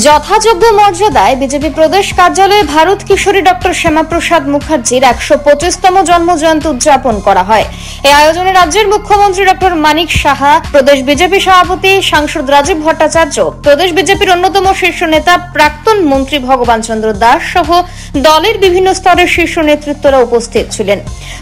যথাযোগ্য মর্যাদায় বিজেপি প্রদেশ কার্যালয়ে ভারত কিশোরী ডক্টর শ্যামাপ্রসাদ মুখার্জির ১২৫তম জন্মজয়ন্তী উদযাপন করা হয়। এই আয়োজনে রাজ্যের মুখ্যমন্ত্রী ডক্টর মানিক সাহা, প্রদেশ বিজেপি সভাপতি সাংসদ রাজীব ভট্টাচার্য, প্রদেশ বিজেপির অন্যতম শীর্ষ নেতা প্রাক্তন মন্ত্রী ভগবান চন্দ্র দাস সহ দলের বিভিন্ন স্তরের শীর্ষ নেতৃত্বরা উপস্থিত ছিলেন।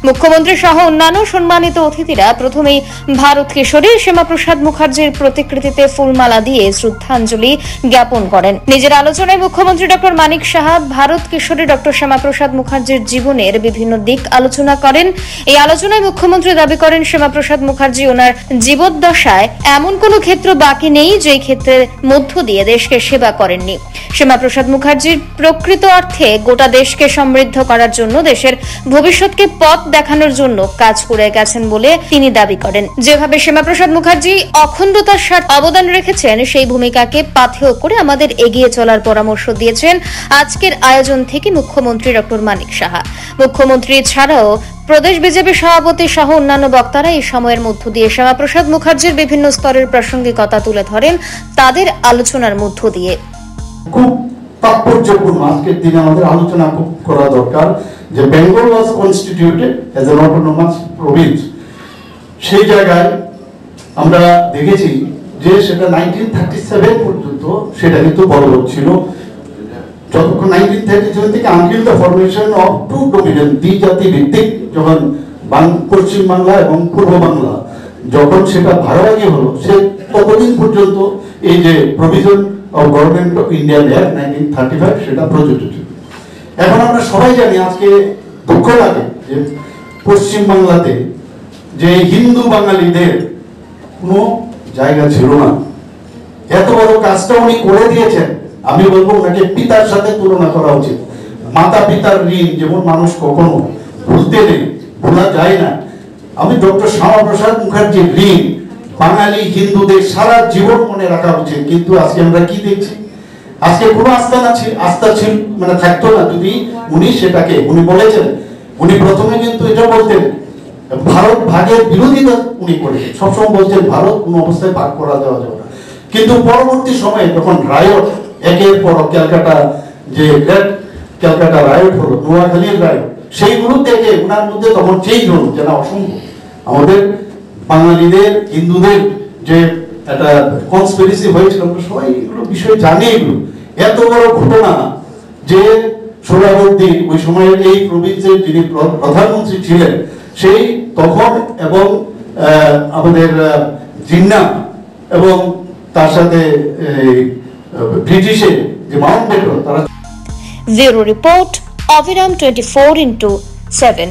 মুখ্যমন্ত্রী সহ অন্যান্য সম্মানিত অতিথিরা প্রথমেই ভারত কিশোরী শ্যামাপ্রসাদ মুখার্জির প্রতিকৃতিতে ফুলমালা দিয়ে শ্রদ্ধাঞ্জলি জ্ঞাপন করেন। নিজের আলোচনায় মুখ্যমন্ত্রী ডক্টর মানিক সাহা ভারত কিশোরী ডক্টর শ্যামাপ্রসাদ মুখার্জির জীবনের বিভিন্ন দিক আলোচনা করেন। এই আলোচনায় মুখ্যমন্ত্রী দাবি করেন, শ্যামাপ্রসাদ মুখার্জি ওনার জীবদ্দশায় এমন কোনো ক্ষেত্র বাকি নেই যে ক্ষেত্রের মধ্য দিয়ে দেশকে সেবা করেননি। শ্যামাপ্রসাদ মুখার্জির প্রকৃত অর্থে গোটা দেশকে সমৃদ্ধ করার জন্য, দেশের ভবিষ্যৎকে পথ দেখানোর জন্য কাজ করে গেছেন বলে তিনি দাবি করেন। যেভাবে শ্যামাপ্রসাদ মুখার্জি অখণ্ডতার সাথে অবদান রেখেছেন, সেই ভূমিকাকে পাথেয় করে আমাদের এগিয়ে চলার পরামর্শ দিয়েছেন আজকের আয়োজন থেকে মুখ্যমন্ত্রী ডক্টর মানিক সাহা। মুখ্যমন্ত্রী ছাড়াও প্রদেশ বিজেপি সভাপতি সহ অন্যান্য বক্তারা এই সময়ের মধ্য দিয়ে শ্যামাপ্রসাদ মুখার্জির বিভিন্ন স্তরের প্রাসঙ্গিকতা তুলে ধরেন তাদের আলোচনার মধ্য দিয়ে। খুব তাৎপর্যপূর্ণ আজকের দিনে আমাদের আলোচনা করা দরকার যে Bengal was constituted as an autonomous province. সেই জায়গায় আমরা দেখেছি যে সেটা 1937 পর্যন্ত সেটা কিন্তু বলবৎ ছিল। যতক্ষণ 1937 থেকে until the formation of two dominant দ্বিজাতি ভিত্তিক যখন পশ্চিম বাংলা এবং পূর্ব বাংলা যখন সেটা ভাগাভাগি হলো, সে ততদিন পর্যন্ত এই যে provision of government of Indian act 1935 সেটা প্রযোজ্য ছিল। এখন আমরা সবাই জানি, আজকে দুঃখ লাগে যে পশ্চিম বাংলাতে যে হিন্দু বাঙালিদের কোনো জায়গা ছিল না। এত বড় কাজটা উনি করে দিয়েছেন। আমি বলবো ওনাকে পিতার সাথে তুলনা করা উচিত। মাতা পিতার ঋণ যেমন মানুষ কখনো ভুলতে নেই, ভোলা যায় না। আমি ডক্টর শ্যামাপ্রসাদ মুখার্জির ঋণ বাঙালি হিন্দুদের সারা জীবন মনে রাখা উচিত। কিন্তু আজকে আমরা কি দেখছি, আজকে কোনো আস্থা ছিল মানে থাকতো না যদি উনি সেটাকে উনি বলেছেন। উনি প্রথমে কিন্তু এটা বলতেন, ভারত ভাগের বিরোধিতা উনি করেছেন, সবসময় বলছেন ভারত কোনো অবস্থায় ভাগ করা দেওয়া যাবে না। কিন্তু পরবর্তী সময়ে যখন রায়ট একের পর ক্যালকাটা যে গ্রেট ক্যালকাটা রায়ট হলো, নোয়াখালীর রায়ট, সেইগুলো থেকে ওনার মধ্যে তখন চেঞ্জ হলো যে না, অসম্ভব। আমাদের বাঙালিদের হিন্দুদের যে একটা কনস্পিরেসি হয়েছিল, আমরা সবাই এগুলো বিষয় জানি। এগুলো এত বড় ঘটনা যে সোহরাওয়ার্দী ওই সময়ের এই প্রভিন্সের যিনি প্রধানমন্ত্রী ছিলেন, সেই তখন এবং আমাদের জিন্না এবং তার সাথে ব্রিটিশের যে মাউন্ট ব্যাটেন, তারা। ব্যুরো রিপোর্ট, অবিরাম 24x7।